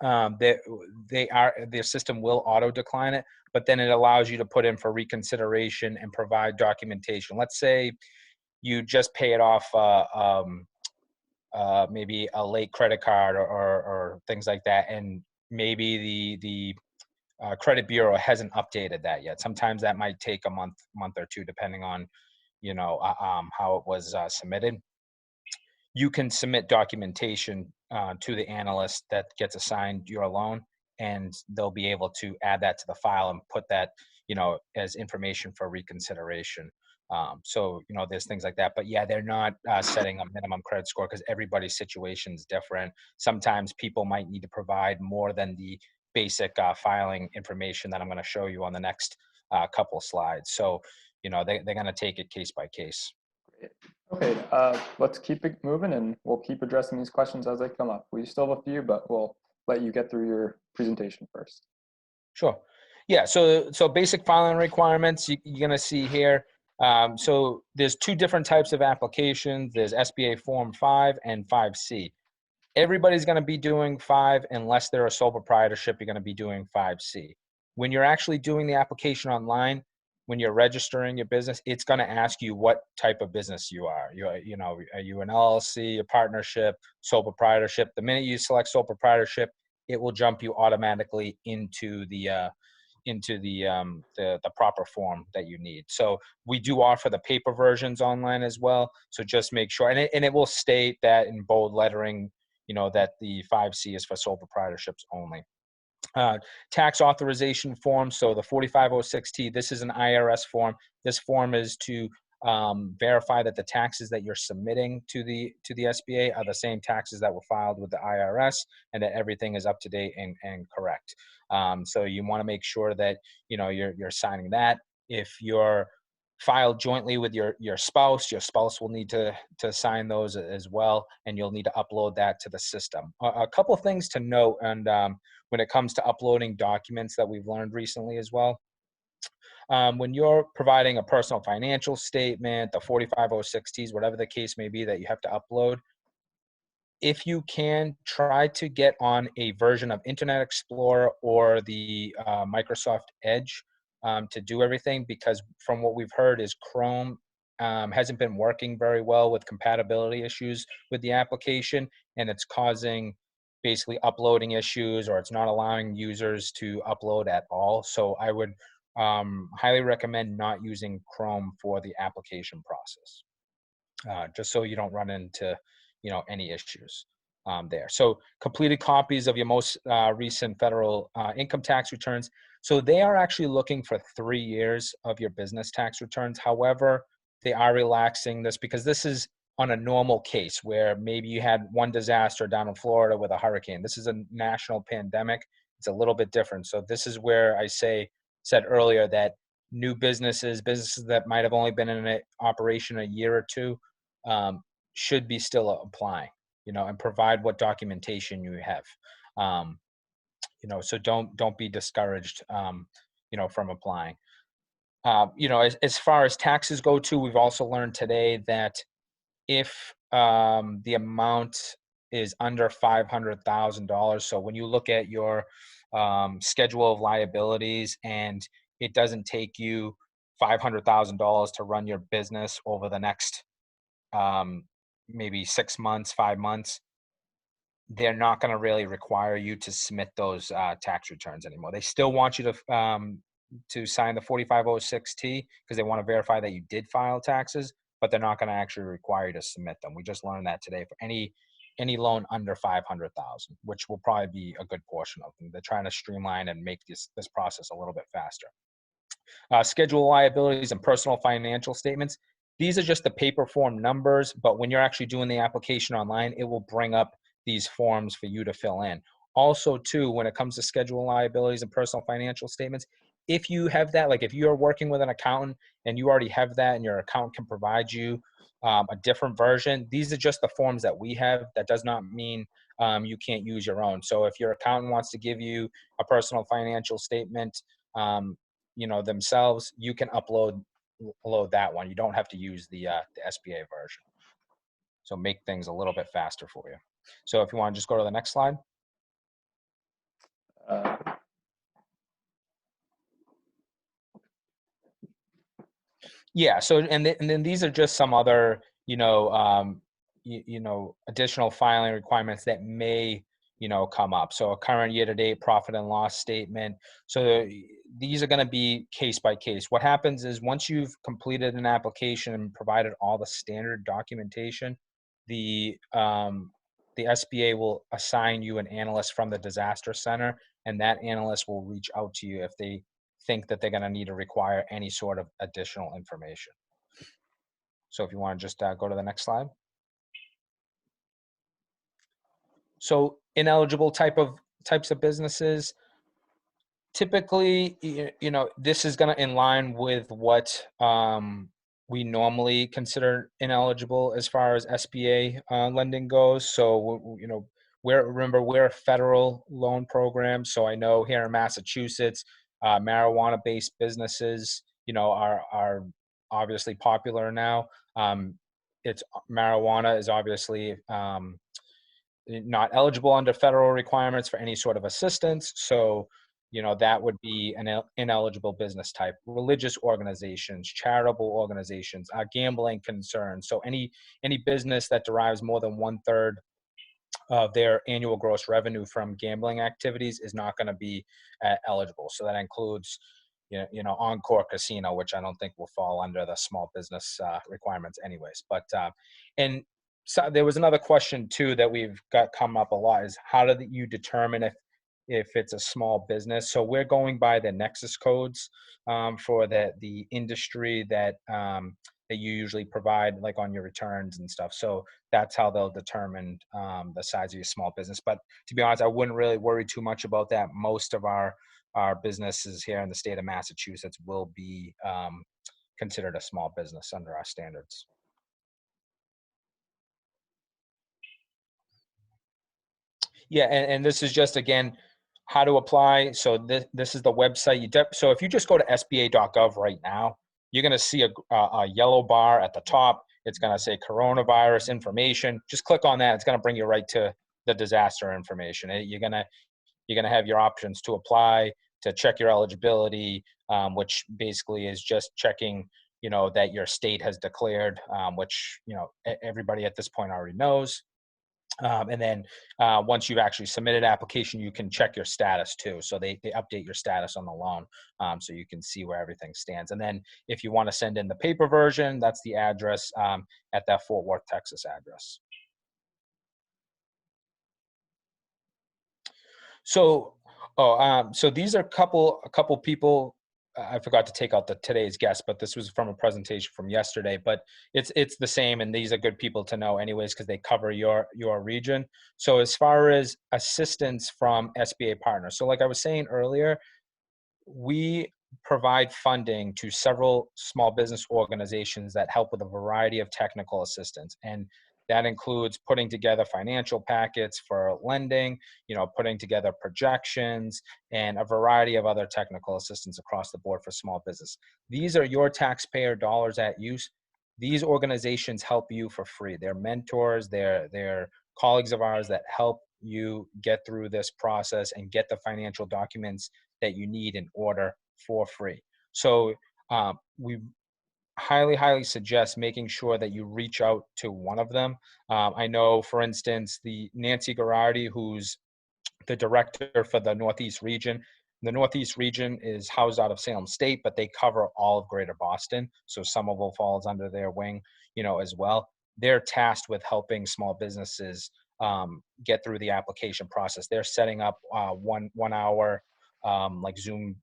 their system will auto decline it, but then it allows you to put in for reconsideration and provide documentation. Let's say you just pay it off maybe a late credit card or things like that, and maybe the credit bureau hasn't updated that yet. Sometimes that might take a month or two, depending on how it was submitted. You can submit documentation to the analyst that gets assigned your loan, and they'll be able to add that to the file and put that as information for reconsideration. So there's things like that, but yeah, they're not setting a minimum credit score because everybody's situation is different. Sometimes people might need to provide more than the basic filing information that I'm going to show you on the next couple slides. So they're going to take it case by case. Great. Okay, let's keep it moving, and we'll keep addressing these questions as they come up. We still have a few, but we'll let you get through your presentation first. Sure. Yeah, so basic filing requirements, you're going to see here. So there's two different types of applications. There's SBA Form 5 and 5C. Everybody's going to be doing 5 unless they're a sole proprietorship. You're going to be doing 5C. When you're actually doing the application online, when you're registering your business, it's going to ask you what type of business you are. Are you an LLC, a partnership, sole proprietorship? The minute you select sole proprietorship, it will jump you automatically into the proper form that you need. So we do offer the paper versions online as well. So just make sure, and it will state that in bold lettering, that the 5C is for sole proprietorships only. Tax authorization form. So the 4506T, this is an IRS form. This form is to verify that the taxes that you're submitting to the SBA are the same taxes that were filed with the IRS, and that everything is up to date and correct. So you want to make sure that you're signing that. If you're filed jointly with your spouse will need to sign those as well, and you'll need to upload that to the system. A couple of things to note, and when it comes to uploading documents that we've learned recently as well. When you're providing a personal financial statement, the 4506Ts, whatever the case may be that you have to upload, if you can, try to get on a version of Internet Explorer or the Microsoft Edge to do everything, because from what we've heard is Chrome hasn't been working very well with compatibility issues with the application, and it's causing basically uploading issues, or it's not allowing users to upload at all. So I would highly recommend not using Chrome for the application process, just so you don't run into any issues there. So completed copies of your most recent federal income tax returns. So they are actually looking for 3 years of your business tax returns. However, they are relaxing this because this is on a normal case where maybe you had one disaster down in Florida with a hurricane. This is a national pandemic. It's a little bit different. So this is where I said earlier that new businesses that might have only been in operation a year or two, should be still applying, and provide what documentation you have. So don't be discouraged, from applying. As far as taxes go too, we've also learned today that if the amount is under $500,000, so when you look at your schedule of liabilities and it doesn't take you $500,000 to run your business over the next maybe 6 months, 5 months, they're not going to really require you to submit those tax returns anymore. They still want you to sign the 4506T because they want to verify that you did file taxes, but they're not going to actually require you to submit them. We just learned that today for any loan under 500,000, which will probably be a good portion of them. They're trying to streamline and make this process a little bit faster. Schedule liabilities and personal financial statements. These are just the paper form numbers, but when you're actually doing the application online, it will bring up these forms for you to fill in. Also, too, when it comes to schedule liabilities and personal financial statements, if you have that, like if you're working with an accountant and you already have that and your accountant can provide you a different version, these are just the forms that we have. That does not mean you can't use your own. So if your accountant wants to give you a personal financial statement, themselves, you can upload that one. You don't have to use the SBA version. So make things a little bit faster for you. So if you want to just go to the next slide. Yeah. So, and then these are just some other, additional filing requirements that may, come up. So a current year-to-date profit and loss statement. So these are going to be case by case. What happens is once you've completed an application and provided all the standard documentation, the SBA will assign you an analyst from the disaster center, and that analyst will reach out to you if they think that they're going to need to require any sort of additional information. So if you want to just go to the next slide. So ineligible types of businesses, typically, this is going to in line with what we normally consider ineligible as far as SBA lending goes. So, we're a federal loan program. So I know here in Massachusetts, marijuana-based businesses, are obviously popular now. It's marijuana is obviously not eligible under federal requirements for any sort of assistance. So, that would be an ineligible business type. Religious organizations, charitable organizations, gambling concerns. So any business that derives more than 1/3 of their annual gross revenue from gambling activities is not going to be eligible. So that includes, Encore Casino, which I don't think will fall under the small business requirements, anyways. But and so there was another question too that we've got come up a lot is how do you determine if it's a small business? So we're going by the Nexus codes for the industry that that you usually provide, like on your returns and stuff. So that's how they'll determine the size of your small business. But to be honest, I wouldn't really worry too much about that. Most of our businesses here in the state of Massachusetts will be considered a small business under our standards. Yeah, and this is just, again, how to apply. So this is the website. So if you just go to sba.gov right now, you're going to see a yellow bar at the top. It's going to say coronavirus information. Just click on that. It's going to bring you right to the disaster information. You're gonna have your options to apply, to check your eligibility, which basically is just checking, that your state has declared, which everybody at this point already knows. And then once you've actually submitted application, you can check your status too. So they update your status on the loan, so you can see where everything stands. And then if you want to send in the paper version, that's the address at that Fort Worth, Texas address. So, so these are a couple people. I forgot to take out today's guest, but this was from a presentation from yesterday. But it's the same, and these are good people to know, anyways, because they cover your region. So as far as assistance from SBA Partners, so like I was saying earlier, we provide funding to several small business organizations that help with a variety of technical assistance. And that includes putting together financial packets for lending, putting together projections, and a variety of other technical assistance across the board for small business. These are your taxpayer dollars at use. These organizations help you for free. They're mentors, they're colleagues of ours that help you get through this process and get the financial documents that you need in order for free. So we highly suggest making sure that you reach out to one of them. I know, for instance, the Nancy Garardi, who's the director for the Northeast region. The Northeast region is housed out of Salem State, but they cover all of Greater Boston. So Somerville falls under their wing, as well. They're tasked with helping small businesses get through the application process. They're setting up 1 hour like Zoom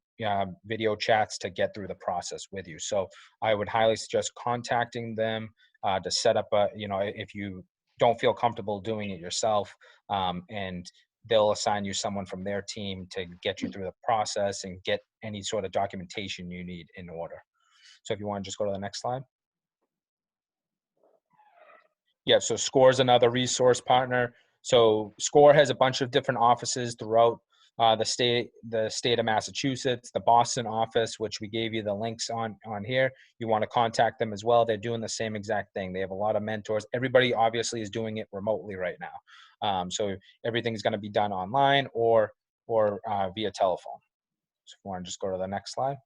video chats to get through the process with you. So I would highly suggest contacting them to set up if you don't feel comfortable doing it yourself, and they'll assign you someone from their team to get you through the process and get any sort of documentation you need in order. So if you want to just go to the next slide. Yeah, so SCORE is another resource partner. So SCORE has a bunch of different offices throughout the state of Massachusetts. The Boston office, which we gave you the links on here, you want to contact them as well. They're doing the same exact thing. They have a lot of mentors. Everybody obviously is doing it remotely right now. So everything's going to be done online, or or via telephone. So if you want to just go to the next slide.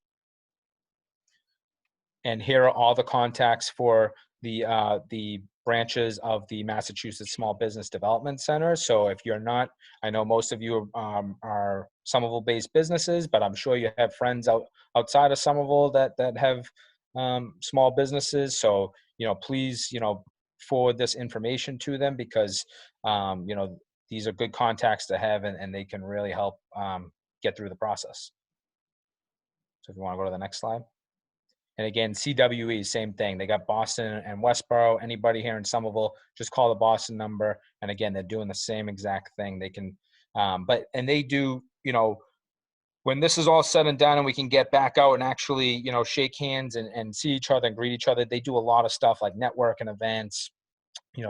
And here are all the contacts for the branches of the Massachusetts Small Business Development Center. So if you're not, I know most of you are Somerville-based businesses, but I'm sure you have friends outside of Somerville that have small businesses. So please forward this information to them, because these are good contacts to have, and they can really help get through the process. So if you want to go to the next slide. And again, CWE, same thing. They got Boston and Westboro. Anybody here in Somerville, just call the Boston number. And again, they're doing the same exact thing. They can, and they do, when this is all said and done and we can get back out and actually, shake hands and see each other and greet each other, they do a lot of stuff like networking events.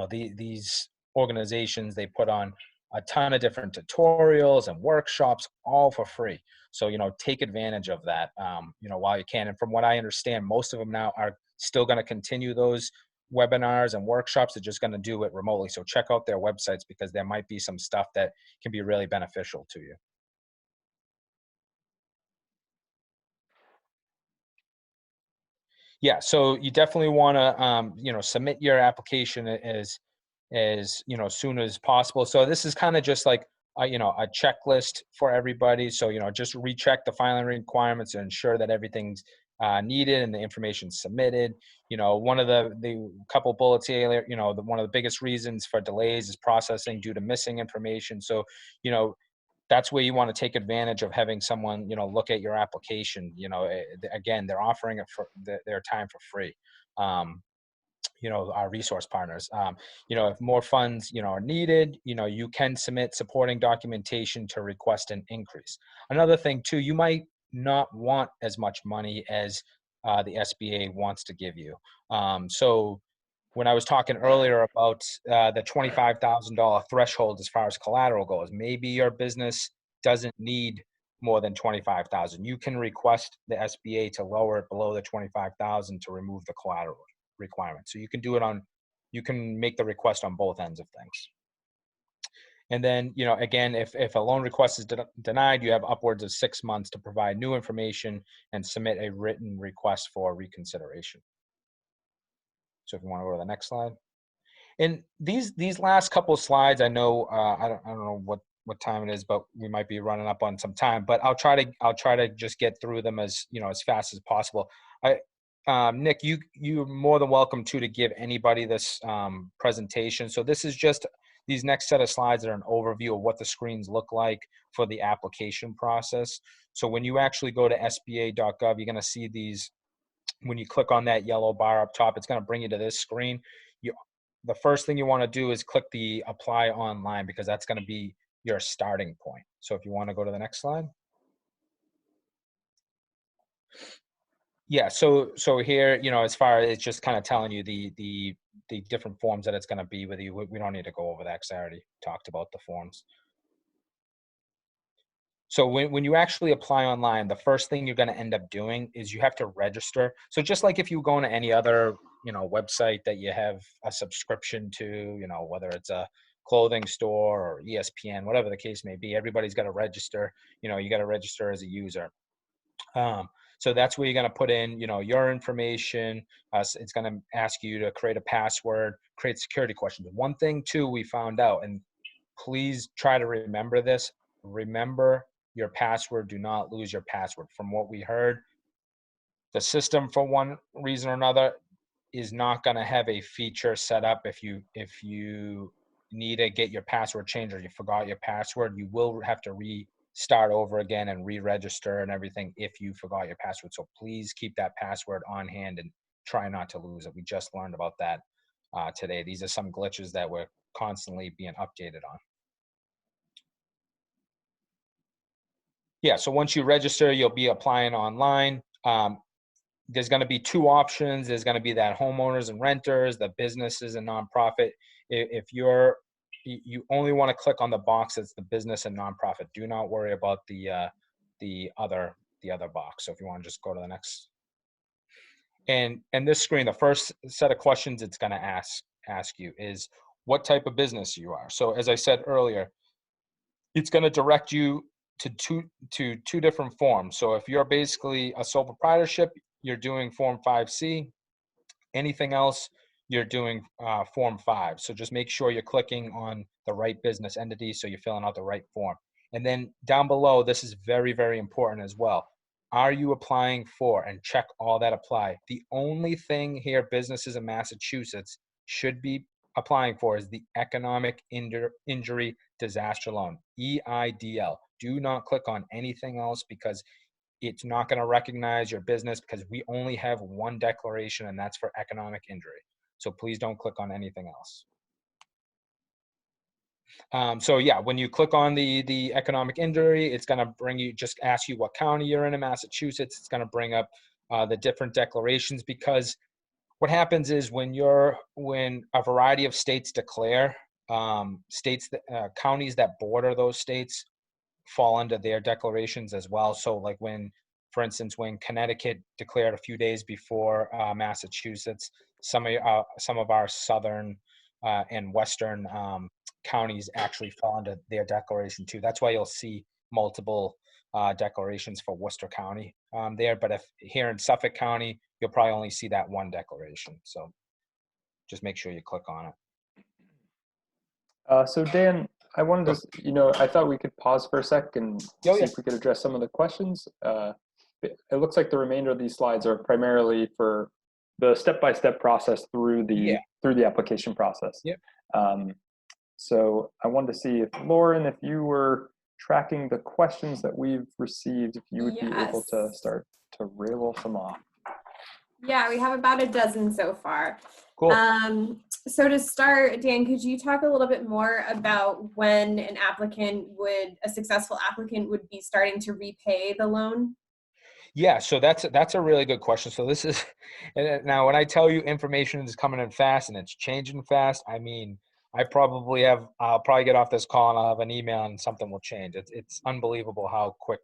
These organizations, they put on a ton of different tutorials and workshops, all for free. So, take advantage of that, while you can. And from what I understand, most of them now are still going to continue those webinars and workshops. They're just going to do it remotely. So check out their websites, because there might be some stuff that can be really beneficial to you. Yeah, so you definitely want to, submit your application as soon as possible. So this is kind of just like a checklist for everybody. So just recheck the filing requirements and ensure that everything's needed and the information submitted. One of the couple bullets here, one of the biggest reasons for delays is processing due to missing information. So that's where you want to take advantage of having someone look at your application. Again, they're offering it for their time for free. Our resource partners. If more funds, are needed, you can submit supporting documentation to request an increase. Another thing too, you might not want as much money as the SBA wants to give you. So when I was talking earlier about the $25,000 threshold as far as collateral goes, maybe your business doesn't need more than 25,000. You can request the SBA to lower it below the 25,000 to remove the collateral requirement. So you can do it you can make the request on both ends of things. And then, again, if a loan request is denied, you have upwards of 6 months to provide new information and submit a written request for reconsideration. So if you want to go to the next slide. And these last couple of slides, I know I don't know what time it is, but we might be running up on some time. But I'll try to just get through them as as fast as possible. Nick, you're more than welcome to give anybody this presentation. So this is just these next set of slides are an overview of what the screens look like for the application process. So when you actually go to sba.gov, you're going to see these. When you click on that yellow bar up top, it's going to bring you to this screen. The first thing you want to do is click the apply online, because that's going to be your starting point. So if you want to go to the next slide. Yeah, so here, as far as it's just kind of telling you the different forms that it's going to be with you. We don't need to go over that because I already talked about the forms. So when you actually apply online, the first thing you're going to end up doing is you have to register. So just like if you go to any other, website that you have a subscription to, whether it's a clothing store or ESPN, whatever the case may be, everybody's got to register. You got to register as a user. So that's where you're going to put in, your information. It's going to ask you to create a password, create security questions. One thing too, we found out, and please try to remember this, remember your password. Do not lose your password. From what we heard, the system for one reason or another is not going to have a feature set up. If you need to get your password changed or you forgot your password, you will have to restart over again and re-register and everything if you forgot your password. So please keep that password on hand and try not to lose it. We just learned about that today. These are some glitches that we're constantly being updated on. Yeah, so once you register, you'll be applying online. There's going to be two options. There's going to be that homeowners and renters, the businesses and nonprofit. If you only want to click on the box that's the business and nonprofit. Do not worry about the other box. So if you want to just go to the next. And this screen, the first set of questions it's going to ask you is what type of business you are. So as I said earlier, it's going to direct you to two different forms. So if you're basically a sole proprietorship, you're doing Form 5C. Anything else, you're doing Form 5. So just make sure you're clicking on the right business entity so you're filling out the right form. And then down below, this is very, very important as well. Are you applying for, and check all that apply. The only thing here businesses in Massachusetts should be applying for is the Economic Injury Disaster Loan, EIDL. Do not click on anything else because it's not going to recognize your business, because we only have one declaration, and that's for economic injury. So please don't click on anything else. So yeah, when you click on the economic injury, it's going to bring you, just ask you what county you're in Massachusetts. It's going to bring up the different declarations, because what happens is when a variety of states declare, counties that border those states fall under their declarations as well. So like for instance, when Connecticut declared a few days before Massachusetts, some of our southern and western counties actually fall under their declaration too. That's why you'll see multiple declarations for Worcester County there. But if here in Suffolk County, you'll probably only see that one declaration. So just make sure you click on it. So Dan, I wanted to, I thought we could pause for a sec and see if we could address some of the questions. It looks like the remainder of these slides are primarily for the step-by-step process through the application process. Yep. So I wanted to see if Lauren, if you were tracking the questions that we've received, if you would be able to start to reel some off. Yeah, we have about a dozen so far. Cool. So to start, Dan, could you talk a little bit more about when a successful applicant would be starting to repay the loan? Yeah, so that's a really good question. So this is, now when I tell you information is coming in fast and it's changing fast, I mean, I'll probably get off this call and I'll have an email and something will change. It's unbelievable how quick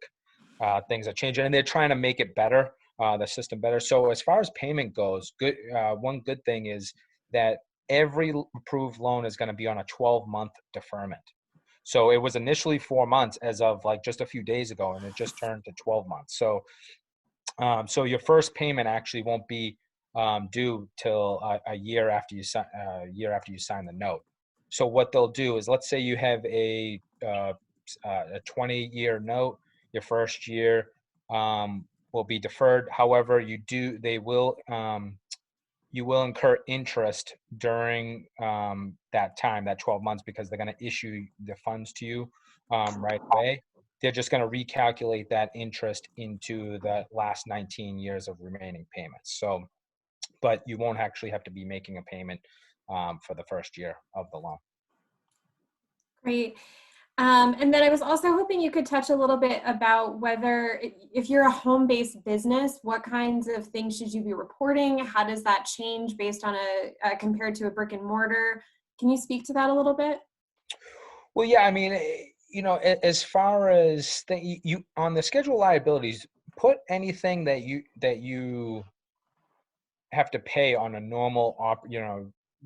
things are changing, and they're trying to make it better, the system better. So as far as payment goes, one good thing is that every approved loan is going to be on a 12-month deferment. So it was initially 4 months as of like just a few days ago, and it just turned to 12 months. So so your first payment actually won't be due till a year after you sign the note. So what they'll do is, let's say you have a 20-year note. Your first year will be deferred. However, you will incur interest during that time, that 12 months, because they're going to issue the funds to you right away. They're just going to recalculate that interest into the last 19 years of remaining payments. So, but you won't actually have to be making a payment for the first year of the loan. Great. And then I was also hoping you could touch a little bit about whether, if you're a home-based business, what kinds of things should you be reporting? How does that change based on compared to a brick and mortar? Can you speak to that a little bit? Well, yeah, I mean, as far as you on the schedule liabilities, put anything that you have to pay on a normal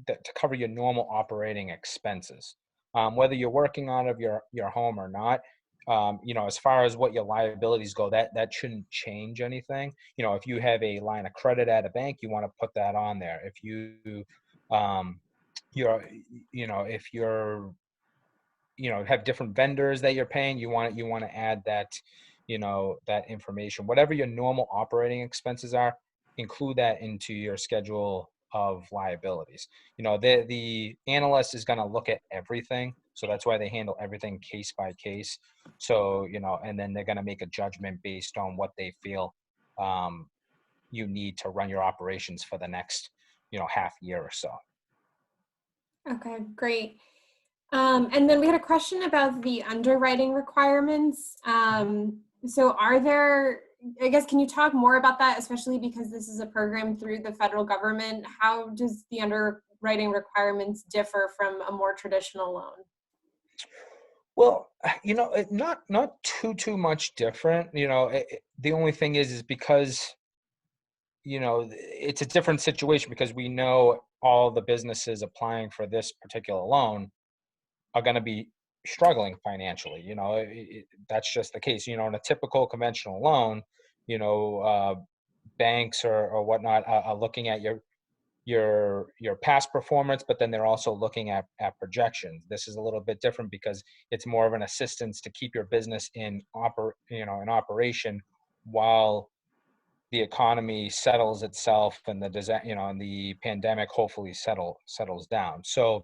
to cover your normal operating expenses, whether you're working out of your home or not. As far as what your liabilities go, that shouldn't change anything. If you have a line of credit at a bank, you want to put that on there. If if you're have different vendors that you're paying, you want to add that that information. Whatever your normal operating expenses are, include that into your schedule of liabilities. The analyst is going to look at everything, so that's why they handle everything case by case. So and then they're going to make a judgment based on what they feel you need to run your operations for the next half year or so. Okay, great. And then we had a question about the underwriting requirements. So can you talk more about that, especially because this is a program through the federal government? How does the underwriting requirements differ from a more traditional loan? Well, not too much different. The only thing is because it's a different situation, because we know all the businesses applying for this particular loan are going to be struggling financially. That's just the case. In a typical conventional loan, banks or whatnot are looking at your past performance, but then they're also looking at projections. This is a little bit different because it's more of an assistance to keep your business in operation while the economy settles itself and and the pandemic hopefully settles down. So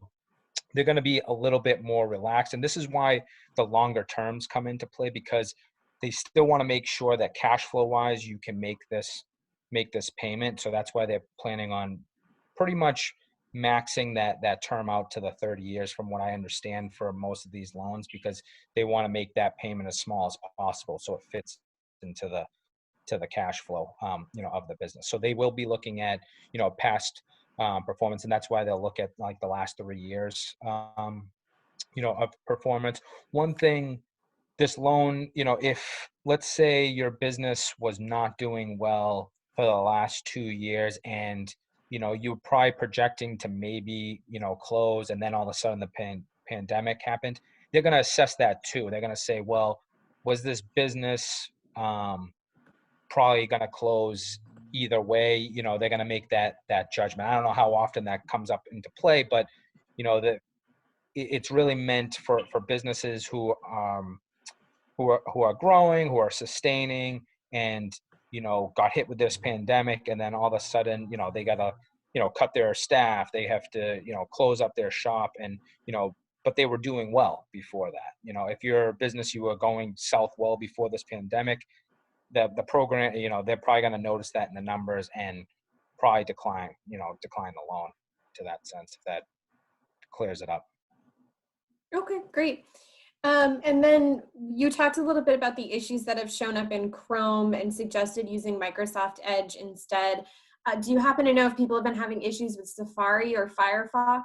they're going to be a little bit more relaxed, and this is why the longer terms come into play, because they still want to make sure that cash flow wise you can make this payment. So that's why they're planning on pretty much maxing that term out to the 30 years from what I understand for most of these loans, because they want to make that payment as small as possible so it fits into the cash flow of the business. So they will be looking at past performance, and that's why they'll look at like the last 3 years of performance. One thing, this loan, if let's say your business was not doing well for the last 2 years, and you're probably projecting to maybe close, and then all of a sudden the pandemic happened, they're going to assess that too. They're going to say, well, was this business probably going to close either way? They're going to make that judgment. I don't know how often that comes up into play, but that it's really meant for businesses who are growing, who are sustaining, and got hit with this pandemic, and then all of a sudden they got to cut their staff, they have to close up their shop, and but they were doing well before that. If you're a business, you were going south well before this pandemic, the program, they're probably going to notice that in the numbers and probably decline the loan to that sense, if that clears it up. Okay, great. And then you talked a little bit about the issues that have shown up in Chrome and suggested using Microsoft Edge instead. Do you happen to know if people have been having issues with Safari or Firefox?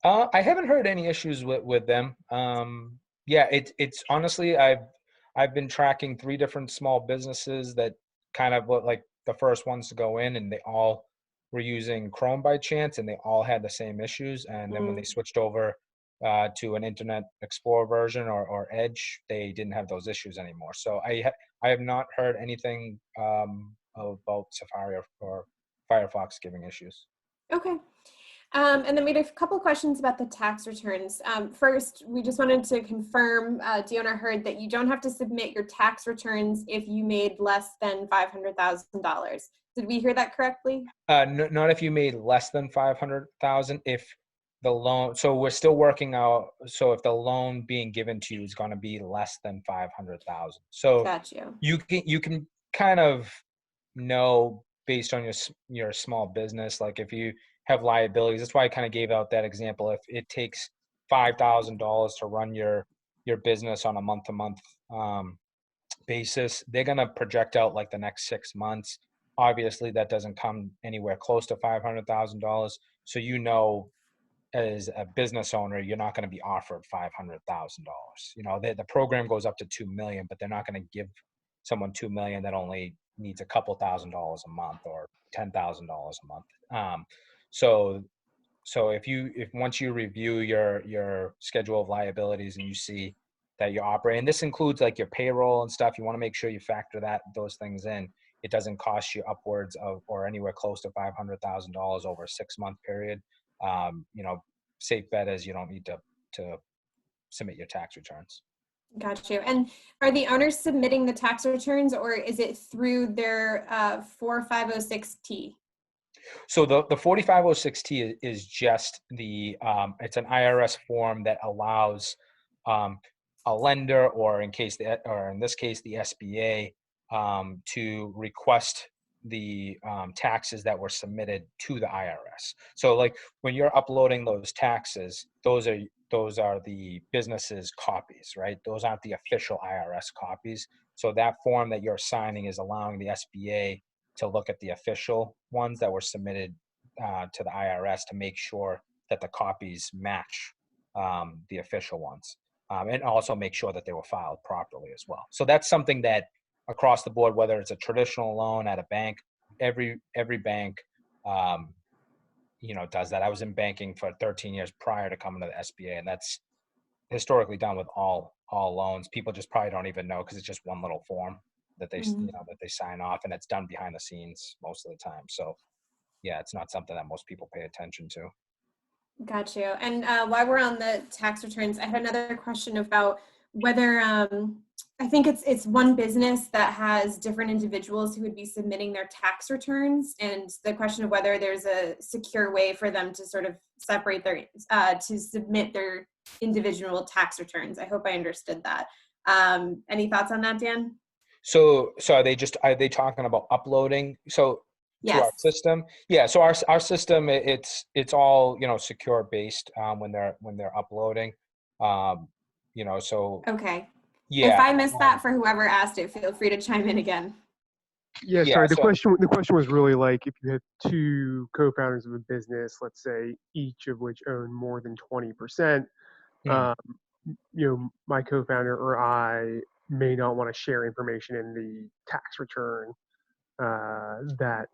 I haven't heard any issues with them. Yeah, it's honestly, I've been tracking 3 different small businesses that kind of were like the first ones to go in, and they all were using Chrome by chance, and they all had the same issues. And then when they switched over to an Internet Explorer version or Edge, they didn't have those issues anymore. So I have not heard anything about Safari or Firefox giving issues. Okay. And then we had a couple questions about the tax returns. First, we just wanted to confirm, Deanna heard that you don't have to submit your tax returns if you made less than $500,000. Did we hear that correctly? Not if you made less than 500,000. If the loan, so we're still working out. So if the loan being given to you is going to be less than 500,000, so got you. You can kind of know based on your small business, like if you have liabilities. That's why I kind of gave out that example. If it takes $5,000 to run your business on a month-to-month basis, they're going to project out like the next 6 months. Obviously, that doesn't come anywhere close to $500,000. So as a business owner, you're not going to be offered $500,000. The program goes up to $2 million, but they're not going to give someone $2 million that only needs a couple $1,000s a month or $10,000 a month. So if once you review your schedule of liabilities and you see that you're operating, this includes like your payroll and stuff, you want to make sure you factor those things in. It doesn't cost you upwards of or anywhere close to $500,000 over a 6-month period. Safe bet is you don't need to submit your tax returns. Got you. And are the owners submitting the tax returns, or is it through their 4506T? So the 4506T is just it's an IRS form that allows a lender, or in this case the SBA, to request the taxes that were submitted to the IRS. So like when you're uploading those taxes, those are the business's copies, right? Those aren't the official IRS copies. So that form that you're signing is allowing the SBA to look at the official ones that were submitted to the IRS to make sure that the copies match the official ones, and also make sure that they were filed properly as well. So that's something that across the board, whether it's a traditional loan at a bank, every bank does that. I was in banking for 13 years prior to coming to the SBA, and historically done with all loans. People just probably don't even know because it's just one little form that they that they sign off, and it's done behind the scenes most of the time. So yeah, it's not something that most people pay attention to. Got you. And while we're on the tax returns, I had another question about whether I think it's one business that has different individuals who would be submitting their tax returns, and the question of whether there's a secure way for them to sort of separate their to submit their individual tax returns. I hope I understood that. Any thoughts on that, Dan? So are they talking about uploading? So to our Yes. system, yeah. So our system, it's all secure based when they're uploading. So Okay. yeah. If I missed that, for whoever asked it, feel free to chime in again. Yeah, sorry. The question was really like if you have two co-founders of a business, let's say each of which own more than 20%, my co-founder or I may not want to share information in the tax return. My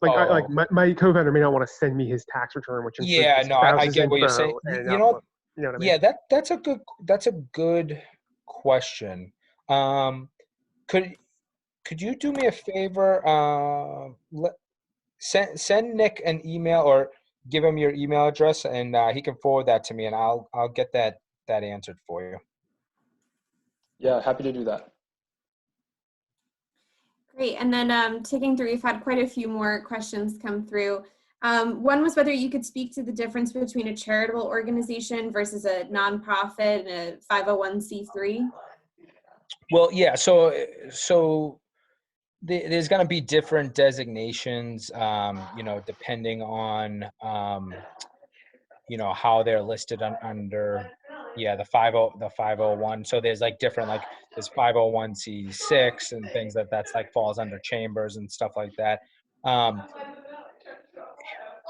co-founder may not want to send me his tax return, which includes his I spouse's get what you're info saying. and You know what? You know what I mean? Yeah, that's a good question. Could you do me a favor? Send Nick an email or give him your email address, and he can forward that to me, and I'll get that answered for you. Yeah, happy to do that. Great. And then taking through, we've had quite a few more questions come through. One was whether you could speak to the difference between a charitable organization versus a nonprofit and a 501c3. Well, yeah. So there's going to be different designations, depending on, how they're listed under, the 501. So there's like different, like there's 501c6 and things that's like falls under chambers and stuff like that.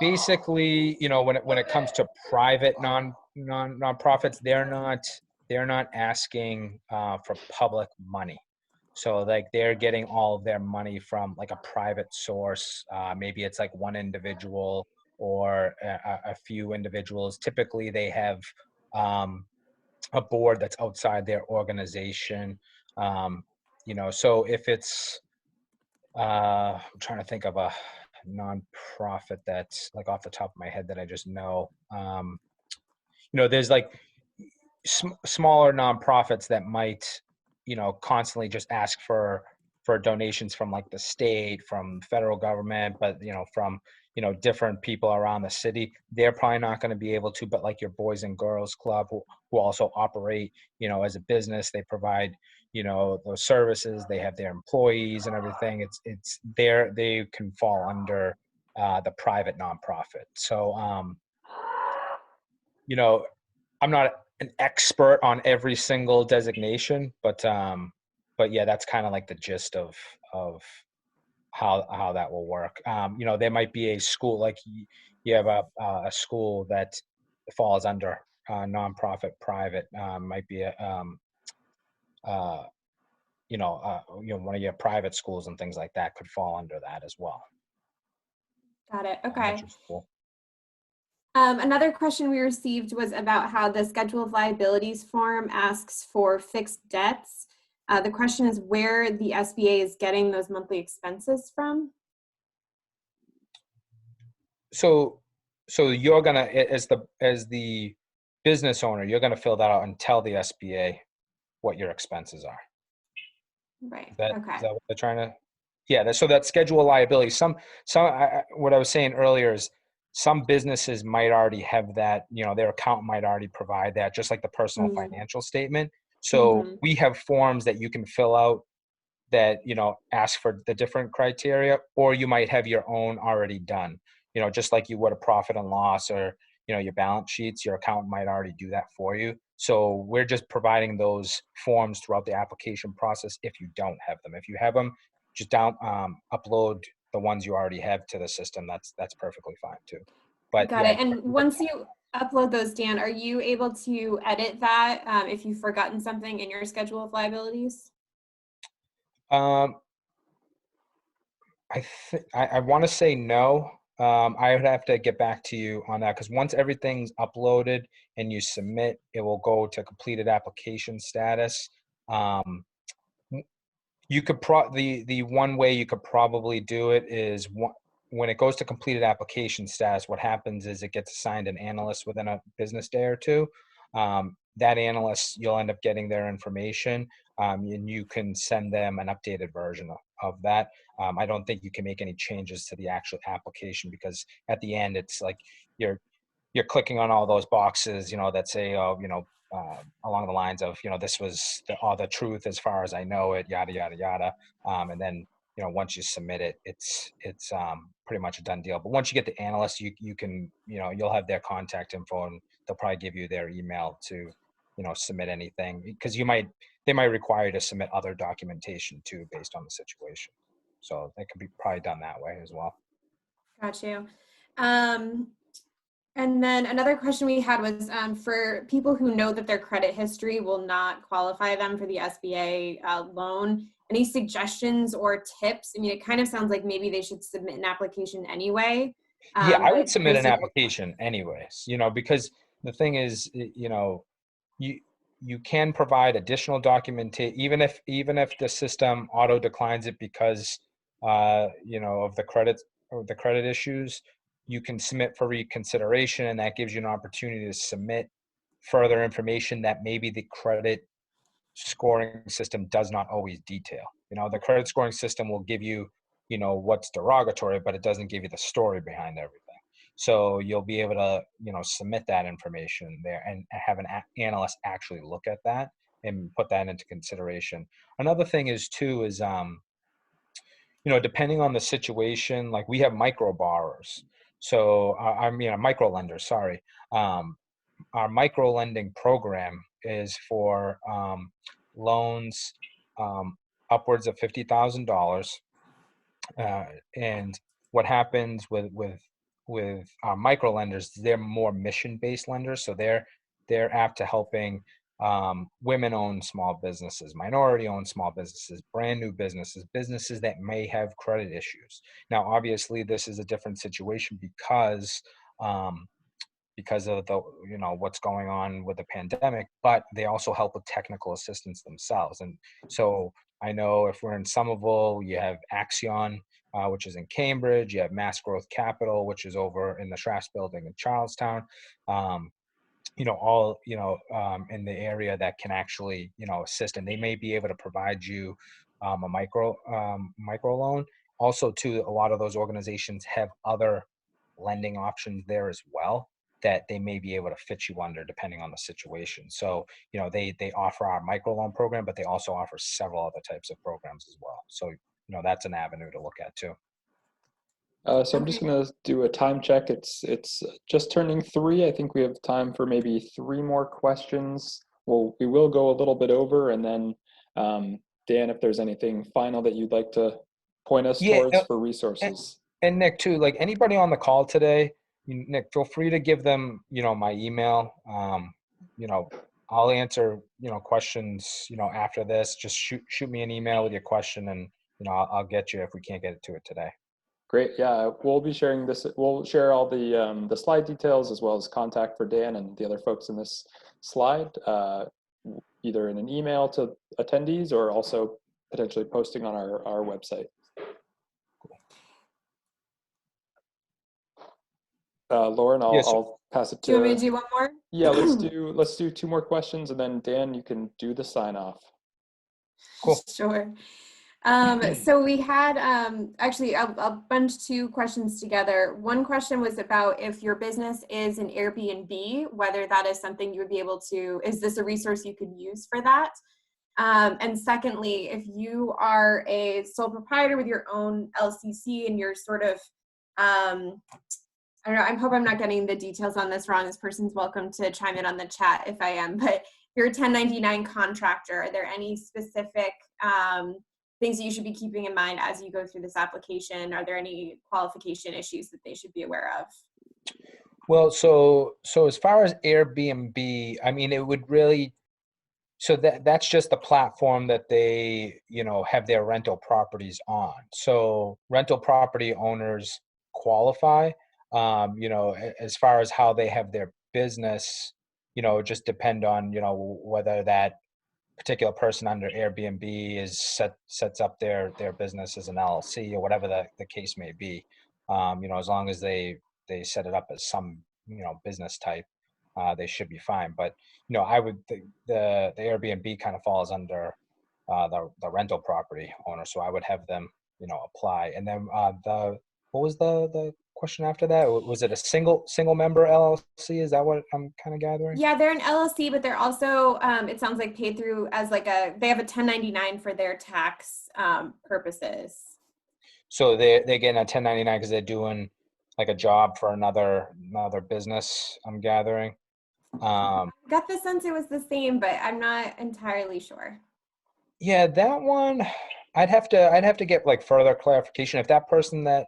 Basically, when it comes to private nonprofits, they're not asking for public money. So like they're getting all of their money from like a private source. Maybe it's like one individual or a few individuals. Typically, they have a board that's outside their organization. So if it's, I'm trying to think of a nonprofit that's like off the top of my head that I just know. There's like smaller nonprofits that might, constantly just ask for donations from like the state, from federal government, but from different people around the city. They're probably not going to be able to, but like your Boys and Girls Club, who also operate, as a business, they provide, those services. They have their employees and everything. It's there. They can fall under the private nonprofit. So, I'm not an expert on every single designation, but yeah, that's kind of like the gist of how that will work. There might be a school, like you have a school that falls under nonprofit private, might be a one of your private schools and things like that could fall under that as well. Got it. Okay. School. Another question we received was about how the schedule of liabilities form asks for fixed debts. The question is where the SBA is getting those monthly expenses from. So you're gonna, as the business owner, you're gonna fill that out and tell the SBA what your expenses are. Right. Okay. Is that what they're trying to? Yeah. So that schedule of liability. What I was saying earlier is some businesses might already have that. Their accountant might already provide that, just like the personal financial statement. So we have forms that you can fill out that, ask for the different criteria, or you might have your own already done, just like you would a profit and loss or, your balance sheets, your accountant might already do that for you. So we're just providing those forms throughout the application process if you don't have them. If you have them, just upload the ones you already have to the system. That's perfectly fine too. But got it. And once you upload those, Dan, are you able to edit that if you've forgotten something in your schedule of liabilities? I want to say no. I would have to get back to you on that, because once everything's uploaded and you submit, it will go to completed application status. You could the one way you could probably do it is when it goes to completed application status, what happens is it gets assigned an analyst within a business day or two. That analyst, you'll end up getting their information, and you can send them an updated version of that. I don't think you can make any changes to the actual application, because at the end, it's like you're clicking on all those boxes, that say, along the lines of, this was the truth as far as I know it, yada, yada, yada. And then, once you submit it, it's pretty much a done deal. But once you get the analyst, you can, you'll have their contact info, and they'll probably give you their email to, submit anything, because they might require you to submit other documentation too, based on the situation. So that can be probably done that way as well. Got you. And then another question we had was for people who know that their credit history will not qualify them for the SBA loan, any suggestions or tips? I mean, it kind of sounds like maybe they should submit an application anyway. Yeah, I would submit an application anyways, because the thing is, you can provide additional documentation, even if the system auto declines it because, of the credit issues. You can submit for reconsideration, and that gives you an opportunity to submit further information that maybe the credit scoring system does not always detail. The credit scoring system will give you, what's derogatory, but it doesn't give you the story behind everything. So you'll be able to, submit that information there and have an analyst actually look at that and put that into consideration. Another thing is depending on the situation, like we have micro borrowers. So a micro lender, sorry. Our micro lending program is for loans upwards of $50,000. And what happens with our micro lenders, they're more mission-based lenders. So they're apt to helping women-owned small businesses, minority-owned small businesses, brand new businesses that may have credit issues. Now, obviously, this is a different situation because of the what's going on with the pandemic, but they also help with technical assistance themselves. And so I know if we're in Somerville, you have Axion, which is in Cambridge. You have Mass Growth Capital, which is over in the Shraffs building in Charlestown. All in the area that can actually assist, and they may be able to provide you a micro loan. Also, too, a lot of those organizations have other lending options there as well that they may be able to fit you under depending on the situation. So they offer our microloan program, but they also offer several other types of programs as well. So that's an avenue to look at too. So I'm just going to do a time check. It's just turning 3. I think we have time for maybe 3 more questions. We will go a little bit over, and then Dan, if there's anything final that you'd like to point us towards for resources. And Nick too, like anybody on the call today, Nick, feel free to give them, my email. I'll answer, questions, after this. Just shoot me an email with your question, and I'll get you if we can't get to it today. Great. Yeah, we'll be sharing this. We'll share all the slide details as well as contact for Dan and the other folks in this slide, either in an email to attendees or also potentially posting on our website. Lauren, I'll pass it to. Do you want me to do one more? Yeah, let's do 2 more questions, and then Dan, you can do the sign off. Cool. Sure. So we had actually I'll bunch 2 questions together. One question was about if your business is an Airbnb, whether that is something you would be able to, is this a resource you could use for that? And secondly, if you are a sole proprietor with your own LCC and you're sort of, I don't know, I hope I'm not getting the details on this wrong. This person's welcome to chime in on the chat if I am, but you're a 1099 contractor. Are there any specific things that you should be keeping in mind as you go through this application? Are there any qualification issues that they should be aware of? Well, so as far as Airbnb, I mean, it would really, so that's just the platform that they, have their rental properties on. So rental property owners qualify. As far as how they have their business, it just depend on, whether that particular person under Airbnb sets up their business as an LLC or whatever the case may be. As long as they set it up as some, business type, they should be fine. But, I would think the Airbnb kind of falls under the rental property owner. So I would have them, apply. And then what was the question after that? Was it a single member LLC? Is that what I'm kind of gathering? Yeah, they're an LLC, but they're also, it sounds like paid through as they have a 1099 for their tax purposes. So they're getting a 1099 because they're doing like a job for another business, I'm gathering. Got the sense it was the same, but I'm not entirely sure. Yeah, that one, I'd have to get like further clarification. If that person that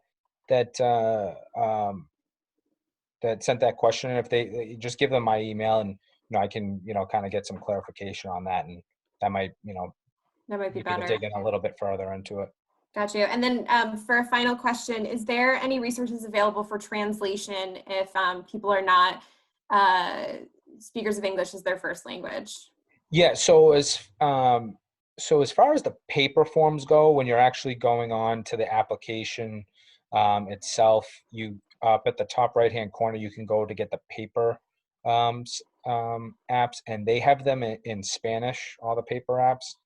sent that question, if they just give them my email, and I can kind of get some clarification on that, and that might that might be better. Dig in a little bit further into it. Got you. And then for a final question, is there any resources available for translation if people are not speakers of English as their first language? Yeah. So as far as the paper forms go, when you're actually going on to the application itself, you up at the top right-hand corner, you can go to get the paper apps, and they have them in Spanish, all the paper apps.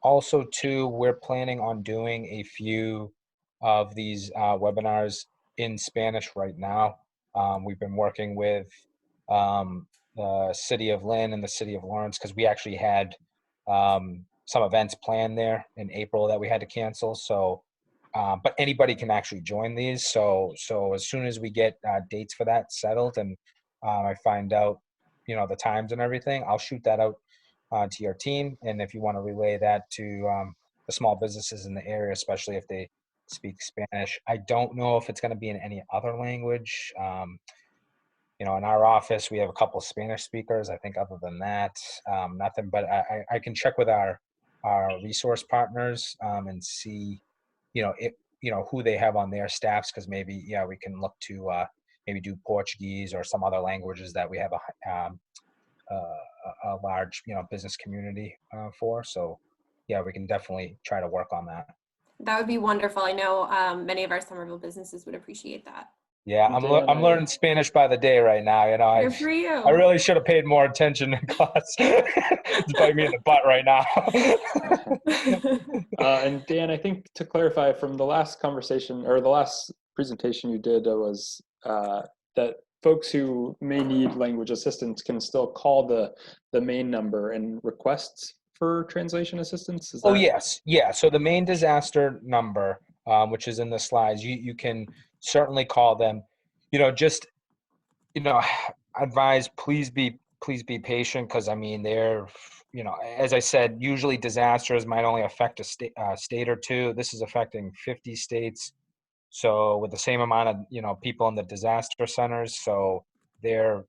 Also, too, we're planning on doing a few of these webinars in Spanish right now. We've been working with the City of Lynn and the City of Lawrence because we actually had some events planned there in April that we had to cancel. So, but anybody can actually join these. So as soon as we get dates for that settled and I find out, the times and everything, I'll shoot that out to your team. And if you want to relay that to the small businesses in the area, especially if they speak Spanish, I don't know if it's going to be in any other language. In our office, we have a couple of Spanish speakers. I think other than that, nothing, but I can check with our resource partners and see, who they have on their staffs. Cause maybe, we can look to maybe do Portuguese or some other languages that we have a large, business community for. So we can definitely try to work on that. That would be wonderful. I know many of our Somerville busites would appreciate that. Yeah, I'm learning Spanish by the day right now. Good for you. I really should have paid more attention in class. It's biting me in the butt right now. And Dan, I think to clarify from the last conversation or the last presentation you did was that folks who may need language assistance can still call the main number and request for translation assistance. Oh, yes. Yeah. So the main disaster number, which is in the slides, you can certainly call them. Just advise, please be patient, because they're as I said, usually disasters might only affect a state or two. This is affecting 50 states. So with the same amount of people in the disaster centers, so they're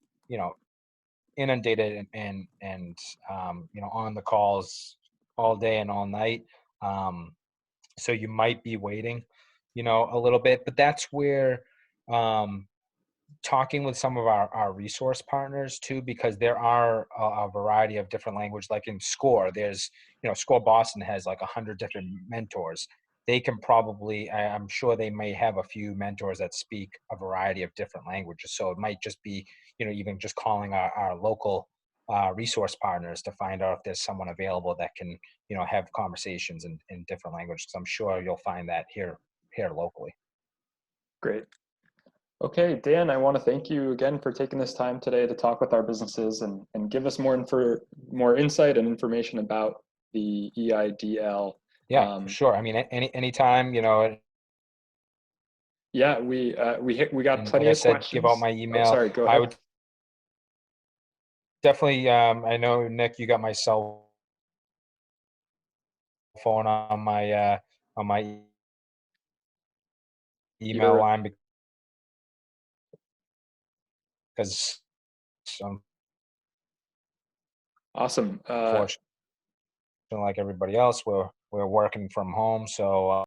inundated and on the calls all day and all night. So you might be waiting a little bit, but that's where talking with some of our resource partners too, because there are a variety of different language. Like in SCORE, there's SCORE Boston has like 100 different mentors. They can probably, I'm sure they may have a few mentors that speak a variety of different languages. So it might just be even just calling our local resource partners to find out if there's someone available that can have conversations in different languages. I'm sure you'll find that here locally. Great. Okay, Dan, I want to thank you again for taking this time today to talk with our businesses and give us more insight and information about the EIDL. Yeah, sure. Anytime, Yeah, we got plenty of questions. Give out my email. Oh, sorry, go ahead. I would definitely, I know, Nick, you got my cell phone on my email line, because awesome. Like everybody else, we're working from home, so